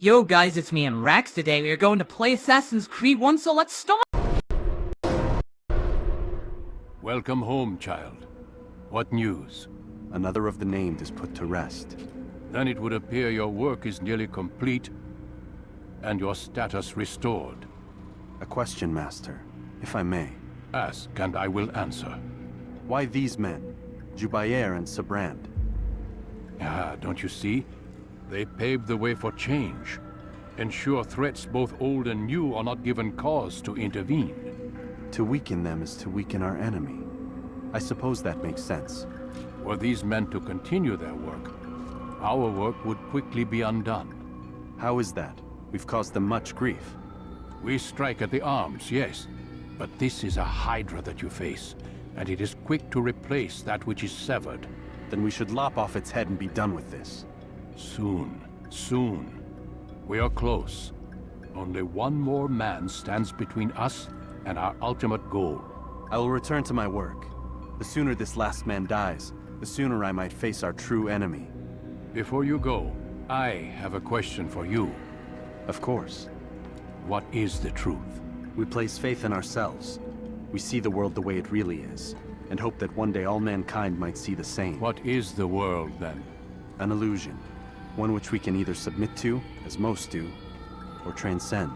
Yo guys, it's me and Rax today. We are going to play Assassin's Creed 1, so let's start! Welcome home, child. What news? Another of the named is put to rest. Then it would appear your work is nearly complete, and your status restored. A question, Master, if I may. Ask, and I will answer. Why these men? Jubair and Sabrand? Ah, don't you see? They paved the way for change. Ensure threats both old and new are not given cause to intervene. To weaken them is to weaken our enemy. I suppose that makes sense. Were these men to continue their work, our work would quickly be undone. How is that? We've caused them much grief. We strike at the arms, yes. But this is a hydra that you face, and it is quick to replace that which is severed. Then we should lop off its head and be done with this. Soon, soon. We are close. Only one more man stands between us and our ultimate goal. I will return to my work. The sooner this last man dies, the sooner I might face our true enemy. Before you go, I have a question for you. Of course. What is the truth? We place faith in ourselves. We see the world the way it really is, and hope that one day all mankind might see the same. What is the world, then? An illusion. One which we can either submit to, as most do, or transcend.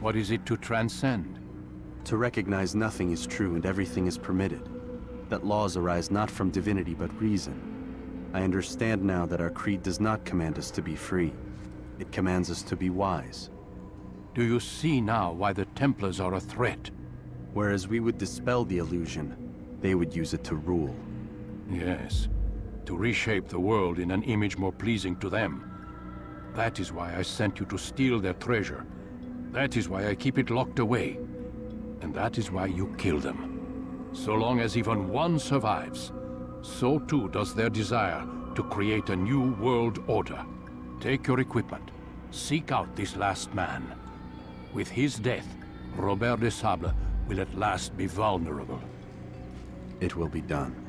What is it to transcend? To recognize nothing is true and everything is permitted. That laws arise not from divinity but reason. I understand now that our creed does not command us to be free. It commands us to be wise. Do you see now why the Templars are a threat? Whereas we would dispel the illusion, they would use it to rule. Yes. To reshape the world in an image more pleasing to them. That is why I sent you to steal their treasure. That is why I keep it locked away. And that is why you kill them. So long as even one survives, so too does their desire to create a new world order. Take your equipment. Seek out this last man. With his death, Robert de Sable will at last be vulnerable. It will be done.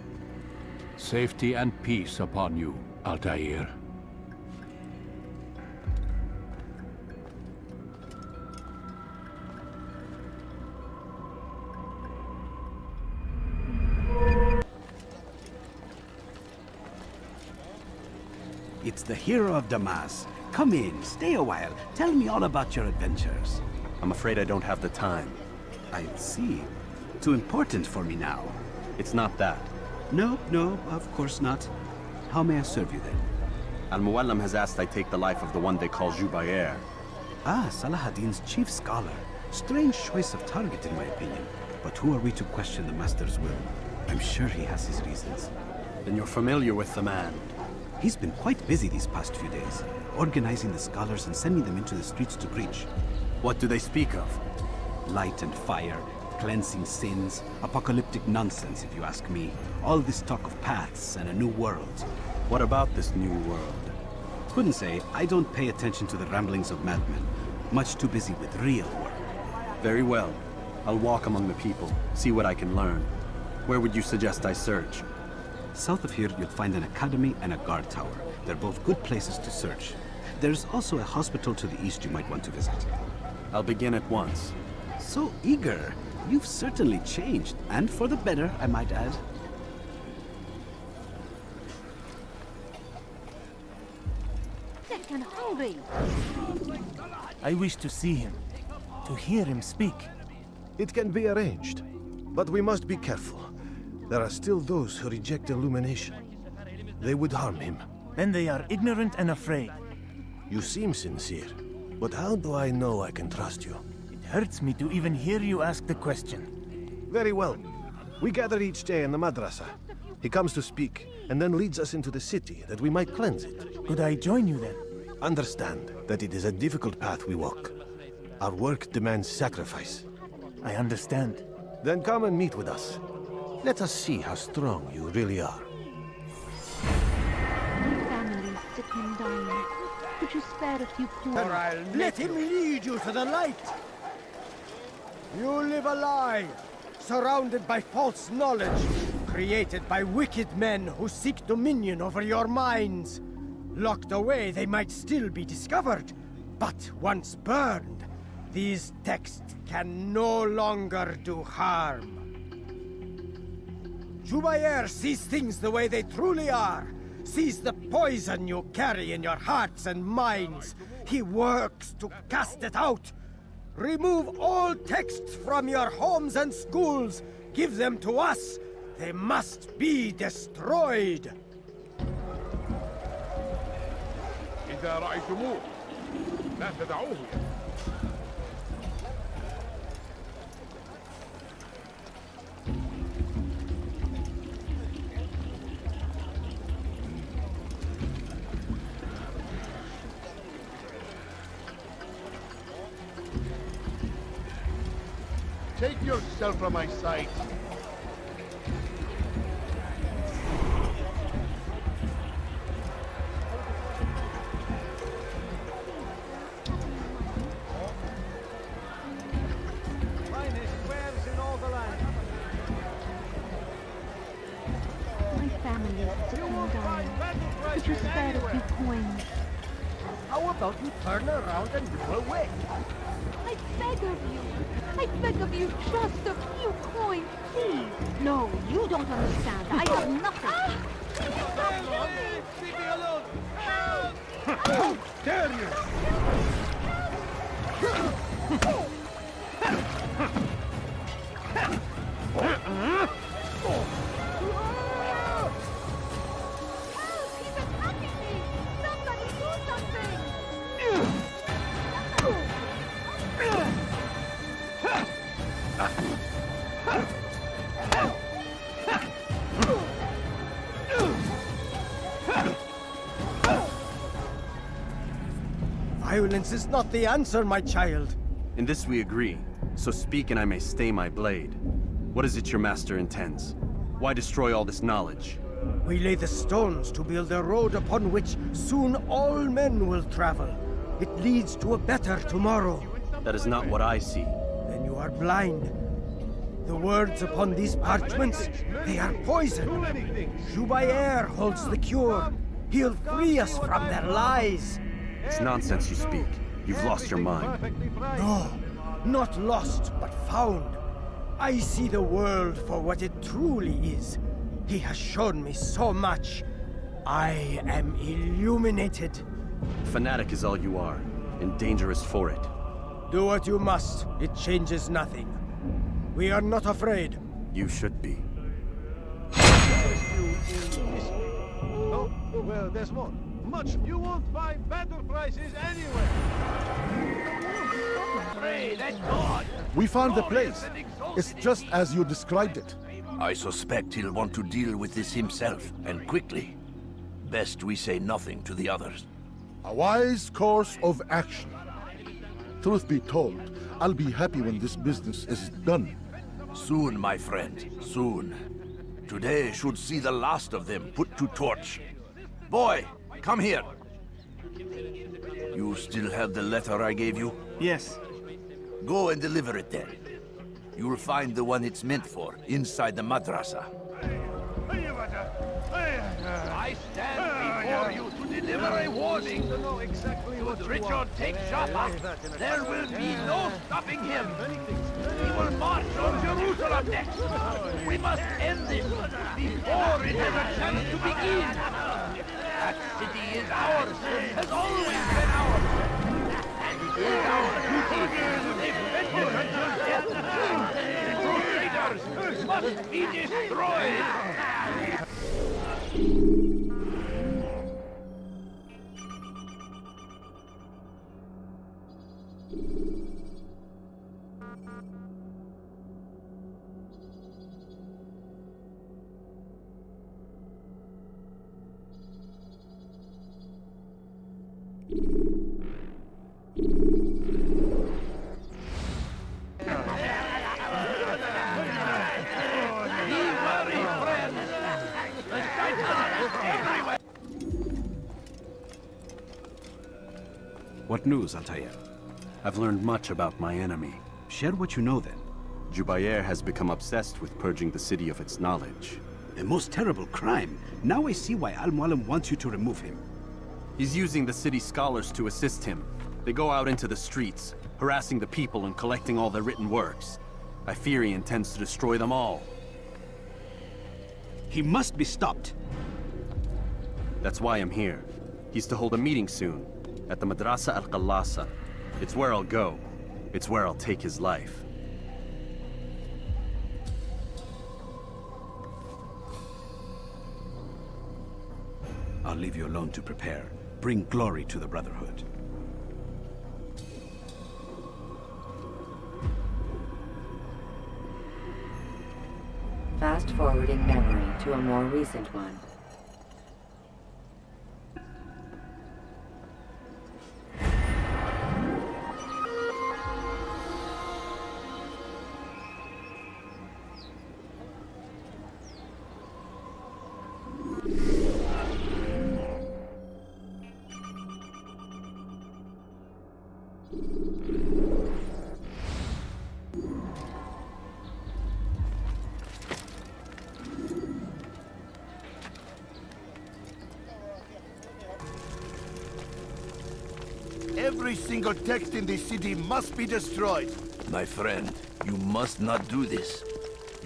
Safety and peace upon you, Altair. It's the hero of Damas. Come in, stay a while. Tell me all about your adventures. I'm afraid I don't have the time. I see. Too important for me now. It's not that. No, of course not. How may I serve you then? Al-Muallim has asked I take the life of the one they call Jubair. Ah, Salahadin's chief scholar. Strange choice of target in my opinion. But who are we to question the Master's will? I'm sure he has his reasons. Then you're familiar with the man. He's been quite busy these past few days, organizing the scholars and sending them into the streets to preach. What do they speak of? Light and fire, cleansing sins, apocalyptic nonsense if you ask me. All this talk of paths and a new world. What about this new world? Couldn't say. I don't pay attention to the ramblings of madmen. Much too busy with real work. Very well. I'll walk among the people, see what I can learn. Where would you suggest I search? South of here, you'll find an academy and a guard tower. They're both good places to search. There's also a hospital to the east you might want to visit. I'll begin at once. So eager. You've certainly changed, and for the better, I might add. Sick and hungry. I wish to see him, to hear him speak. It can be arranged, but we must be careful. There are still those who reject illumination. They would harm him. Then they are ignorant and afraid. You seem sincere, but how do I know I can trust you? It hurts me to even hear you ask the question. Very well. We gather each day in the madrasa. He comes to speak, and then leads us into the city, that we might cleanse it. Could I join you then? Understand that it is a difficult path we walk. Our work demands sacrifice. I understand. Then come and meet with us. Let us see how strong you really are. My family's sick and dying. Could you spare a few poor... Let him lead you to the light! You live a lie, surrounded by false knowledge, created by wicked men who seek dominion over your minds. Locked away, they might still be discovered. But once burned, these texts can no longer do harm. Jubair sees things the way they truly are, sees the poison you carry in your hearts and minds. He works to cast it out. Remove all texts from your homes and schools. Give them to us. They must be destroyed. إذا رأيتموه لا تدعوه. Take yourself from my sight. My family is sick and dying. Could you spare a few coins? How about you turn around and go away? I beg of you. I beg of you, just a few coins, please. No, you don't understand. I have nothing. Leave me alone! How dare you! He's attacking me! Somebody do something! Violence is not the answer, my child. In this we agree, so speak and I may stay my blade. What is it your master intends? Why destroy all this knowledge? We lay the stones to build a road upon which soon all men will travel. It leads to a better tomorrow. That is not what I see. Then you are blind. The words upon these parchments, they are poison. Jubair holds the cure. He'll free us from their lies. It's nonsense you speak. You've lost your mind. No, not lost, but found. I see the world for what it truly is. He has shown me so much. I am illuminated. Fanatic is all you are, and dangerous for it. Do what you must. It changes nothing. We are not afraid. You should be. Oh, well, there's more. Much. You won't find better prices anywhere. Pray that God. We found the place. It's just as you described it. I suspect he'll want to deal with this himself, and quickly. Best we say nothing to the others. A wise course of action. Truth be told, I'll be happy when this business is done. Soon, my friend, soon. Today should see the last of them put to torch. Boy, come here. You still have the letter I gave you? Yes. Go and deliver it then. You'll find the one it's meant for, inside the madrasa. I stand before you to deliver a warning. Should Richard take Jaffa, there will be no stopping him. He will march on Jerusalem next. We must end this before it has a chance to begin. That city is ours, has always been ours. And it is our duty to defend it until death. The Crusaders must be destroyed. What news, Altair? I've learned much about my enemy. Share what you know then. Jubair has become obsessed with purging the city of its knowledge. A most terrible crime. Now I see why Al-Mualim wants you to remove him. He's using the city scholars to assist him. They go out into the streets, harassing the people and collecting all their written works. I fear he intends to destroy them all. He must be stopped. That's why I'm here. He's to hold a meeting soon, at the Madrasa al-Qallasa. It's where I'll go. It's where I'll take his life. I'll leave you alone to prepare. Bring glory to the Brotherhood. Fast-forwarding memory to a more recent one. Every single text in this city must be destroyed. My friend, you must not do this.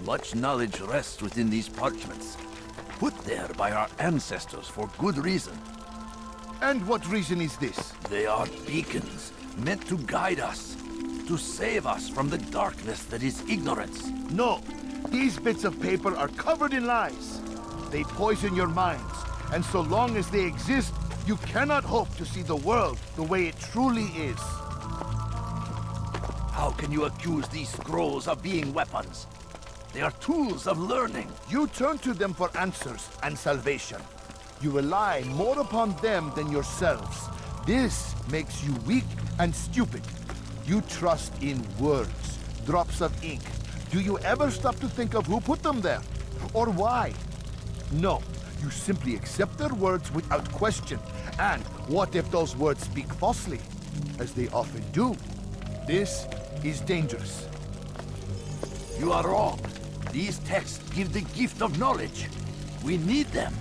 Much knowledge rests within these parchments, put there by our ancestors for good reason. And what reason is this? They are beacons, meant to guide us, to save us from the darkness that is ignorance. No, these bits of paper are covered in lies. They poison your minds, and so long as they exist, you cannot hope to see the world the way it truly is. How can you accuse these scrolls of being weapons? They are tools of learning. You turn to them for answers and salvation. You rely more upon them than yourselves. This makes you weak and stupid. You trust in words, drops of ink. Do you ever stop to think of who put them there? Or why? No, you simply accept their words without question. And what if those words speak falsely? As they often do. This is dangerous. You are wrong. These texts give the gift of knowledge. We need them.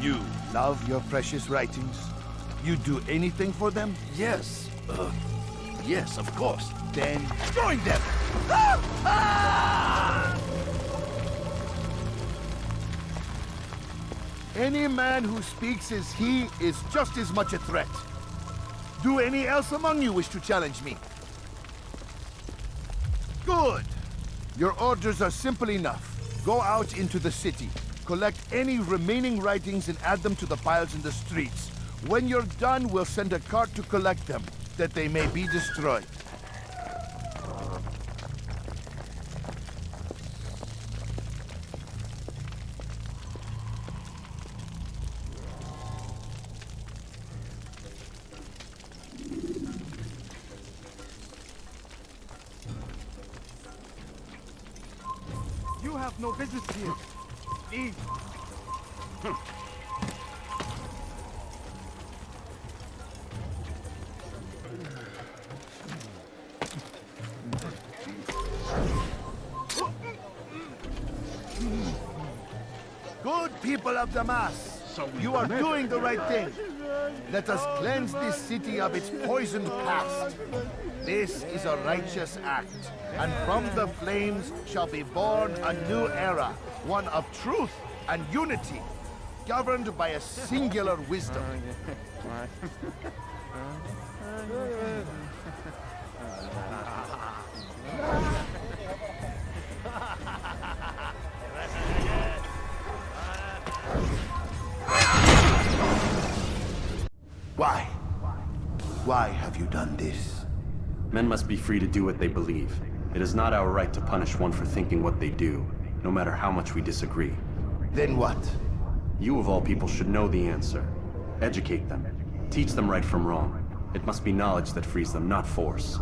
You love your precious writings? You do anything for them? Yes. Yes, of course. Then join them! Any man who speaks as he is just as much a threat. Do any else among you wish to challenge me? Good. Your orders are simple enough. Go out into the city, collect any remaining writings and add them to the piles in the streets. When you're done, we'll send a cart to collect them, that they may be destroyed. You have no business here. Leave. Good people of Damas, you are doing the right thing. Let us cleanse this city of its poisoned past. This is a righteous act, and from the flames shall be born a new era, one of truth and unity, governed by a singular wisdom. Why? Why have you done this? Men must be free to do what they believe. It is not our right to punish one for thinking what they do, no matter how much we disagree. Then what? You of all people should know the answer. Educate them. Teach them right from wrong. It must be knowledge that frees them, not force.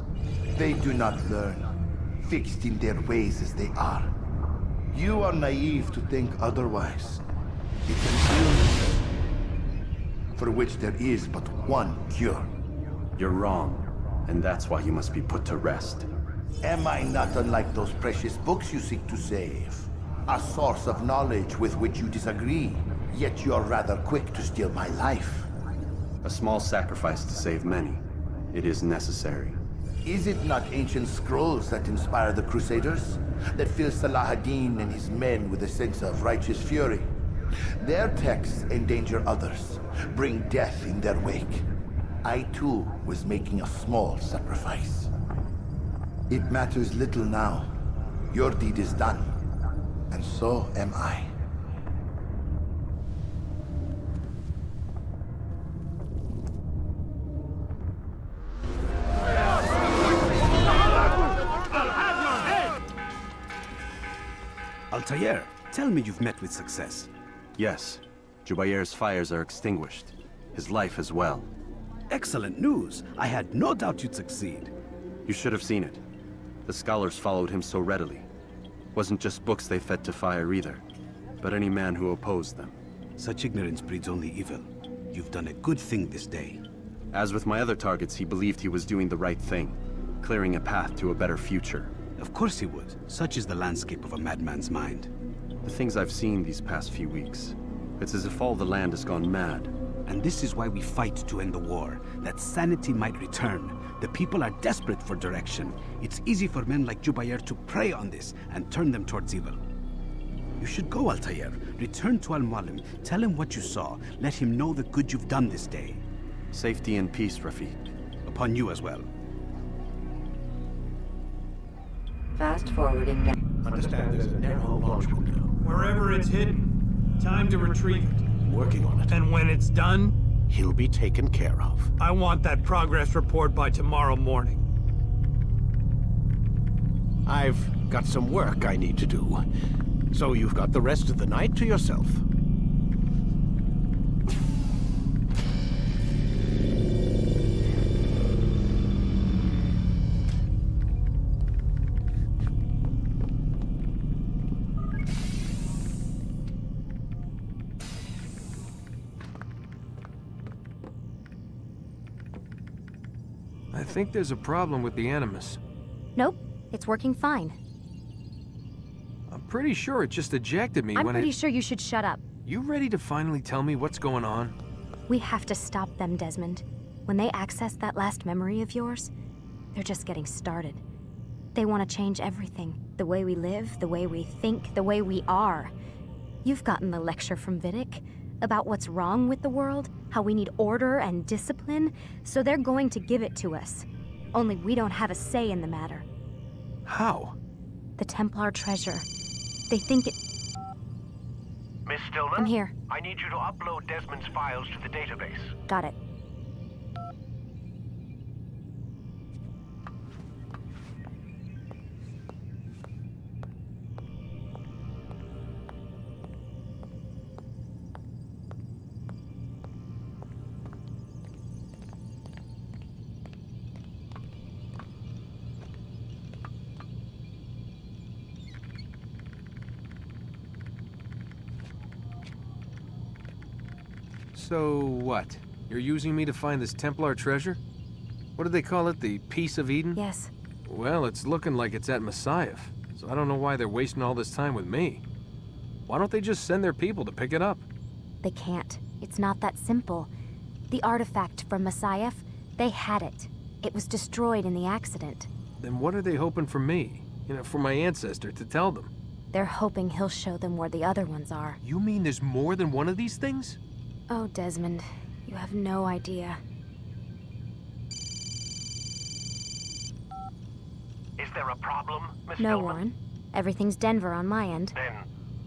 They do not learn, fixed in their ways as they are. You are naive to think otherwise. It's an illness for which there is but one cure. You're wrong, and that's why you must be put to rest. Am I not unlike those precious books you seek to save? A source of knowledge with which you disagree, yet you're rather quick to steal my life. A small sacrifice to save many. It is necessary. Is it not ancient scrolls that inspire the Crusaders? That fill Salah ad-Din and his men with a sense of righteous fury? Their texts endanger others, bring death in their wake. I too was making a small sacrifice. It matters little now. Your deed is done, and so am I. Altair, tell me you've met with success. Yes. Jubair's fires are extinguished. His life as well. Excellent news. I had no doubt you'd succeed. You should have seen it. The scholars followed him so readily. Wasn't just books they fed to fire either, but any man who opposed them. Such ignorance breeds only evil. You've done a good thing this day. As with my other targets, he believed he was doing the right thing, clearing a path to a better future. Of course he would. Such is the landscape of a madman's mind. The things I've seen these past few weeks, it's as if all the land has gone mad. And this is why we fight to end the war, that sanity might return. The people are desperate for direction. It's easy for men like Jubair to prey on this and turn them towards evil. You should go, Altair. Return to Al-Mualim. Tell him what you saw. Let him know the good you've done this day. Safety and peace, Rafiq. Upon you as well. Fast forwarding now. Understand there's a narrow launch window. Wherever it's hidden, time to retrieve it. Working on it. And when it's done, He'll be taken care of. I want that progress report by tomorrow morning. I've got some work I need to do. So you've got the rest of the night to yourself. I think there's a problem with the Animus. Nope, it's working fine. I'm pretty sure it just ejected me I'm when pretty sure you should shut up. You ready to finally tell me what's going on? We have to stop them, Desmond. When they access that last memory of yours, they're just getting started. They want to change everything. The way we live, the way we think, the way we are. You've gotten the lecture from Vidic about what's wrong with the world, how we need order and discipline, so they're going to give it to us. Only we don't have a say in the matter. How? The Templar treasure. They think it... Miss Stillman? I'm here. I need you to upload Desmond's files to the database. Got it. So what? You're using me to find this Templar treasure? What do they call it? The Peace of Eden? Yes. Well, it's looking like it's at Messiah, so I don't know why they're wasting all this time with me. Why don't they just send their people to pick it up? They can't. It's not that simple. The artifact from Messiah, they had it. It was destroyed in the accident. Then what are they hoping for me? You know, for my ancestor to tell them? They're hoping he'll show them where the other ones are. You mean there's more than one of these things? Oh, Desmond, you have no idea. Is there a problem, Miss No, Stillman? Warren. Everything's Denver on my end. Then,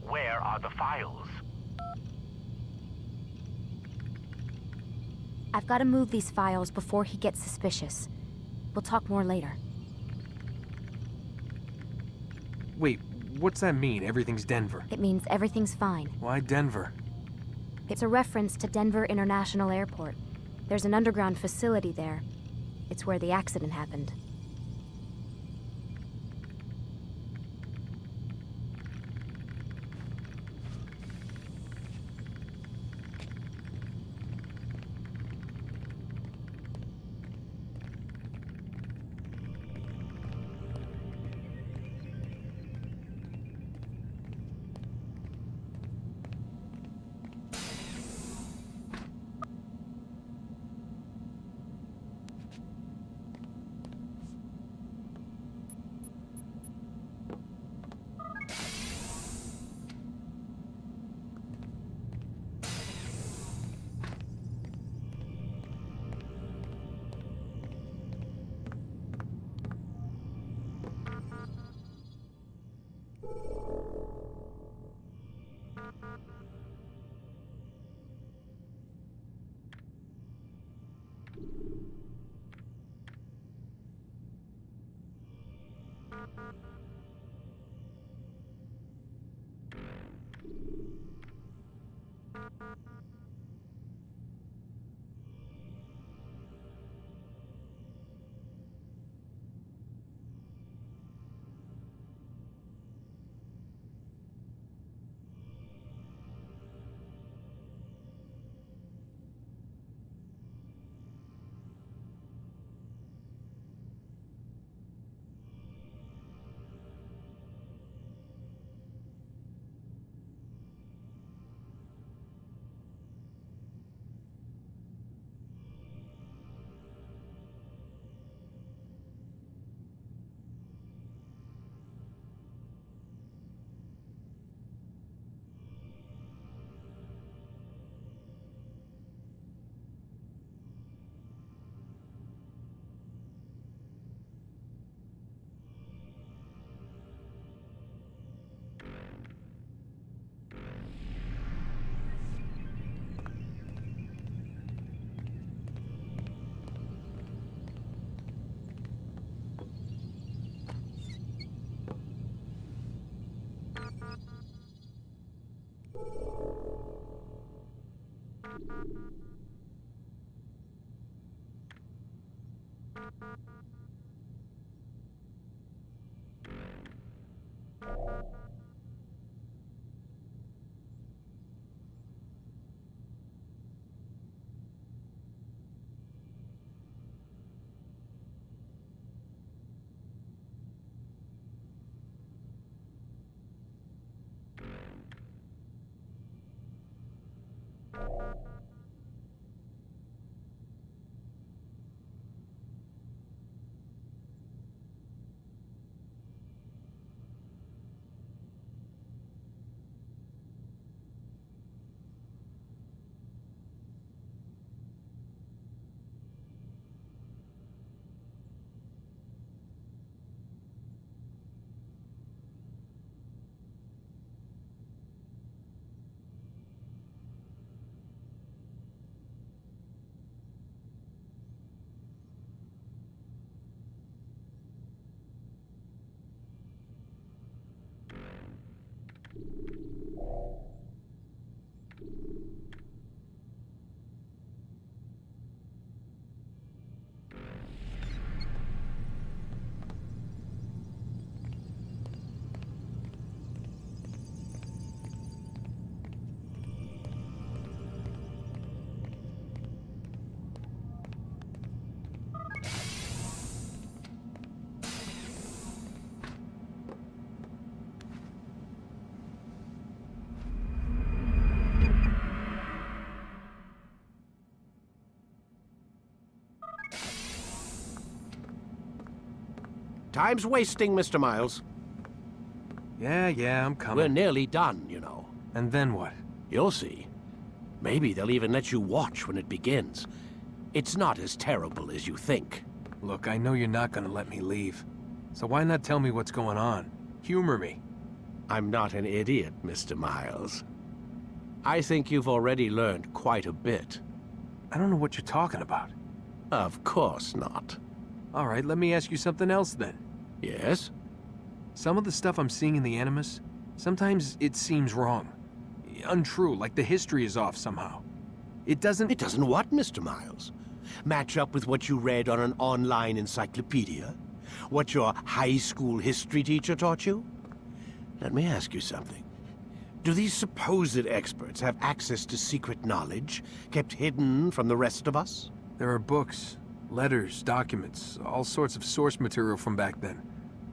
where are the files? I've got to move these files before he gets suspicious. We'll talk more later. Wait, what's that mean, everything's Denver? It means everything's fine. Why Denver? It's a reference to Denver International Airport. There's an underground facility there. It's where the accident happened. Time's wasting, Mr. Miles. Yeah, I'm coming. We're nearly done, you know. And then what? You'll see. Maybe they'll even let you watch when it begins. It's not as terrible as you think. Look, I know you're not gonna let me leave. So why not tell me what's going on? Humor me. I'm not an idiot, Mr. Miles. I think you've already learned quite a bit. I don't know what you're talking about. Of course not. All right, let me ask you something else then. Yes? Some of the stuff I'm seeing in the Animus, sometimes it seems wrong. Untrue, like the history is off somehow. It doesn't... It doesn't what, Mr. Miles? Match up with what you read on an online encyclopedia? What your high school history teacher taught you? Let me ask you something. Do these supposed experts have access to secret knowledge, kept hidden from the rest of us? There are books, letters, documents, all sorts of source material from back then.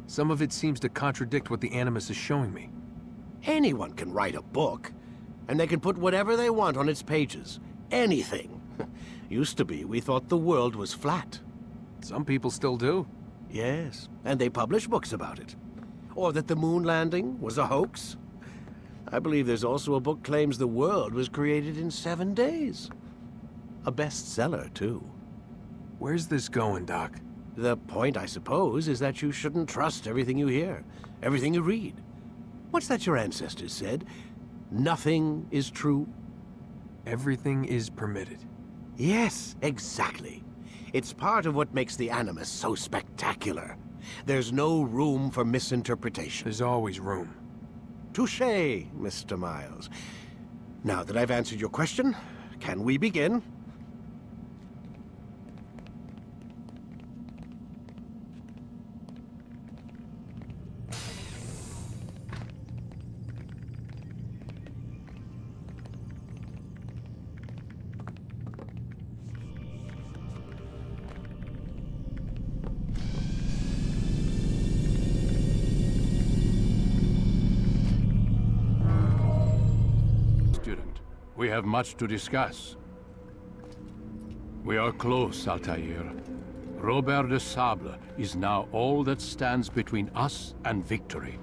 Some of it seems to contradict what the Animus is showing me. Anyone can write a book, and they can put whatever they want on its pages. Anything. Used to be, we thought the world was flat. Some people still do. Yes, and they publish books about it. Or that the moon landing was a hoax. I believe there's also a book claims the world was created in 7 days. A bestseller, too. Where's this going, Doc? The point, I suppose, is that you shouldn't trust everything you hear, everything you read. What's that your ancestors said? Nothing is true? Everything is permitted. Yes, exactly. It's part of what makes the Animus so spectacular. There's no room for misinterpretation. There's always room. Touché, Mr. Miles. Now that I've answered your question, can we begin? We have much to discuss. We are close, Altair. Robert de Sable is now all that stands between us and victory.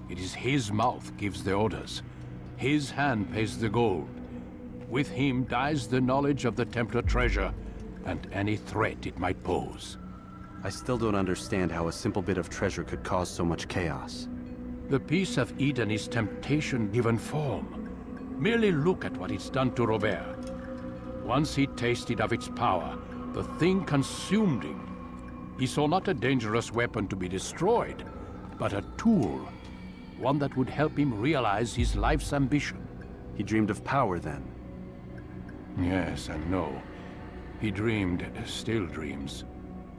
It is his mouth gives the orders. His hand pays the gold. With him dies the knowledge of the Templar treasure and any threat it might pose. I still don't understand how a simple bit of treasure could cause so much chaos. The Peace of Eden is temptation given form. Merely look at what it's done to Robert. Once he tasted of its power, the thing consumed him. He saw not a dangerous weapon to be destroyed, but a tool. One that would help him realize his life's ambition. He dreamed of power then? Yes and no. He dreamed, still dreams,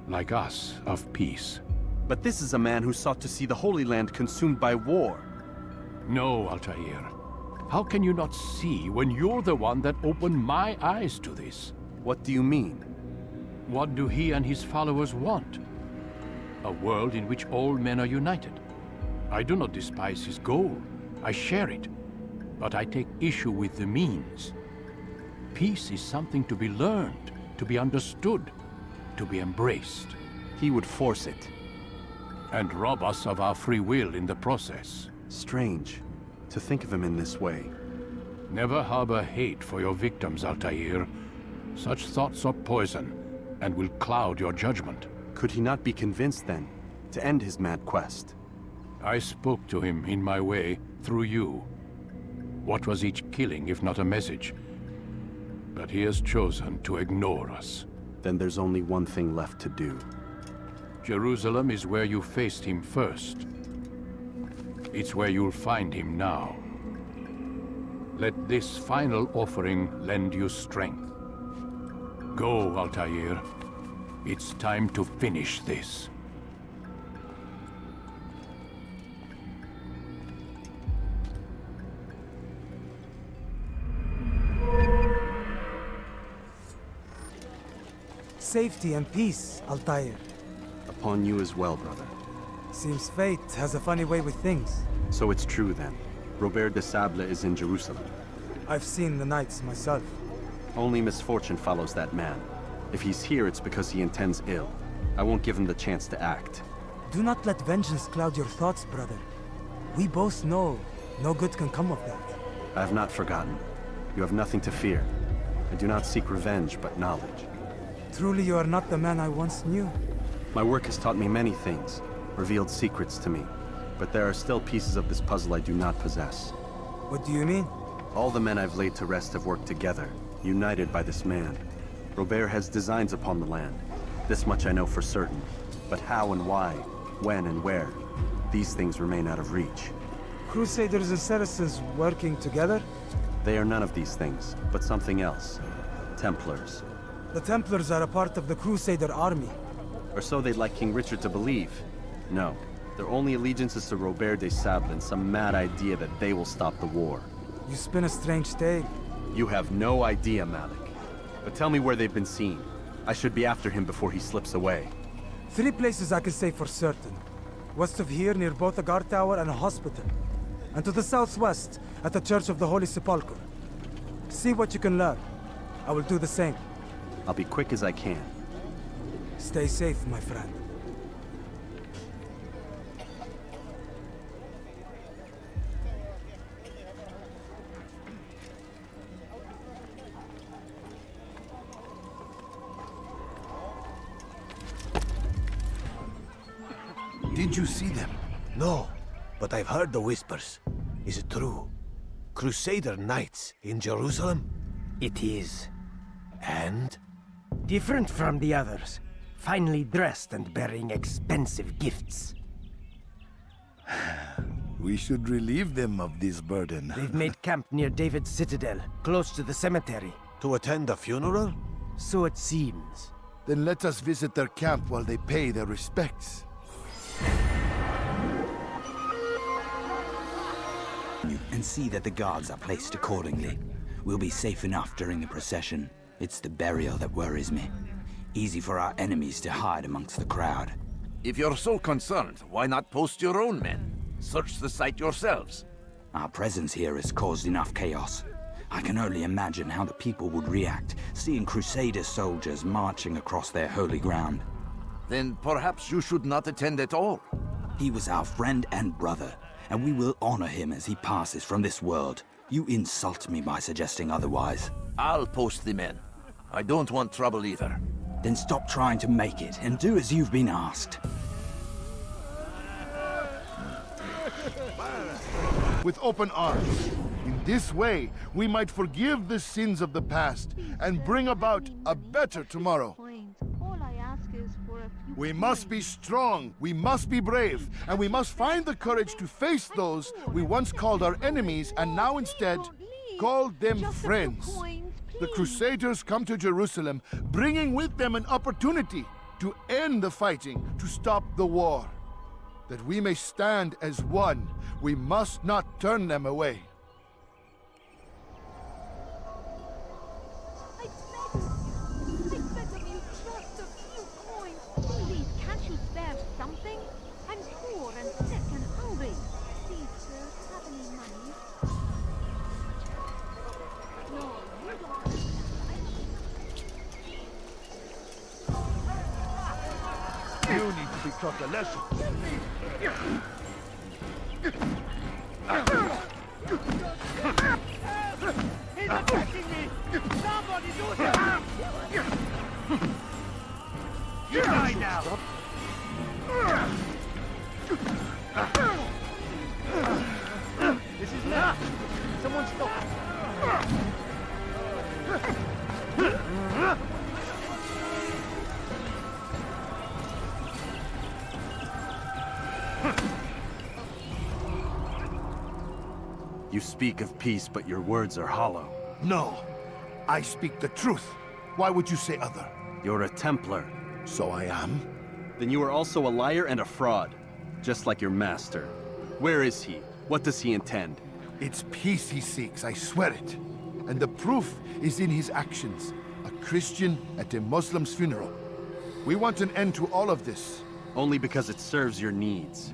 like us, of peace. But this is a man who sought to see the Holy Land consumed by war. No, Altair. How can you not see when you're the one that opened my eyes to this? What do you mean? What do he and his followers want? A world in which all men are united. I do not despise his goal. I share it. But I take issue with the means. Peace is something to be learned, to be understood, to be embraced. He would force it. And rob us of our free will in the process. Strange, to think of him in this way. Never harbor hate for your victims, Altair. Such thoughts are poison, and will cloud your judgment. Could he not be convinced, then, to end his mad quest? I spoke to him in my way, through you. What was each killing if not a message? But he has chosen to ignore us. Then there's only one thing left to do. Jerusalem is where you faced him first. It's where you'll find him now. Let this final offering lend you strength. Go, Altair. It's time to finish this. Safety and peace, Altair. Upon you as well, brother. Seems fate has a funny way with things. So it's true, then. Robert de Sable is in Jerusalem. I've seen the knights myself. Only misfortune follows that man. If he's here, it's because he intends ill. I won't give him the chance to act. Do not let vengeance cloud your thoughts, brother. We both know no good can come of that. I have not forgotten. You have nothing to fear. I do not seek revenge, but knowledge. Truly, you are not the man I once knew. My work has taught me many things, revealed secrets to me. But there are still pieces of this puzzle I do not possess. What do you mean? All the men I've laid to rest have worked together, united by this man. Robert has designs upon the land. This much I know for certain. But how and why, when and where, these things remain out of reach. Crusaders and Saracens working together? They are none of these things, but something else. Templars. The Templars are a part of the Crusader army. Or so they'd like King Richard to believe. No, their only allegiance is to Robert de Sable and some mad idea that they will stop the war. You spin a strange tale. You have no idea, Malik. But tell me where they've been seen. I should be after him before he slips away. 3 places I can say for certain. West of here, near both a guard tower and a hospital. And to the southwest, at the Church of the Holy Sepulchre. See what you can learn. I will do the same. I'll be quick as I can. Stay safe, my friend. Did you see them? No, but I've heard the whispers. Is it true? Crusader knights in Jerusalem? It is. And? Different from the others. Finely dressed and bearing expensive gifts. We should relieve them of this burden. They've made camp near David's citadel, close to the cemetery. To attend the funeral? So it seems. Then let us visit their camp while they pay their respects. And see that the guards are placed accordingly. We'll be safe enough during the procession. It's the burial that worries me. Easy for our enemies to hide amongst the crowd. If you're so concerned, why not post your own men? Search the site yourselves. Our presence here has caused enough chaos. I can only imagine how the people would react, seeing Crusader soldiers marching across their holy ground. Then perhaps you should not attend at all. He was our friend and brother, and we will honor him as he passes from this world. You insult me by suggesting otherwise. I'll post the men. I don't want trouble either. Then stop trying to make it, and do as you've been asked. With open arms. In this way, we might forgive the sins of the past and bring about a better tomorrow. We must be strong, we must be brave, and we must find the courage to face those we once called our enemies and now instead call them friends. The Crusaders come to Jerusalem, bringing with them an opportunity to end the fighting, to stop the war. That we may stand as one, we must not turn them away. I beg of you, just a few coins. Please, can't you spare something? I'm poor and sick and hungry. Please, sir, have any money? No, you don't. You need to be taught a lesson. He's attacking me! Somebody do something! You die now! This is now. Someone stop. You speak of peace, but your words are hollow. No, I speak the truth. Why would you say other? You're a Templar. So I am? Then you are also a liar and a fraud, just like your master. Where is he? What does he intend? It's peace he seeks, I swear it. And the proof is in his actions. A Christian at a Muslim's funeral. We want an end to all of this. Only because it serves your needs.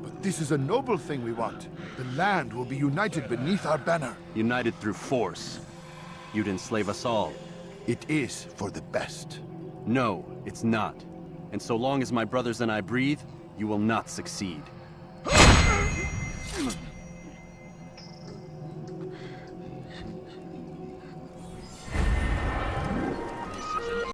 But this is a noble thing we want. The land will be united beneath our banner. United through force. You'd enslave us all. It is for the best. No, it's not. And so long as my brothers and I breathe, you will not succeed.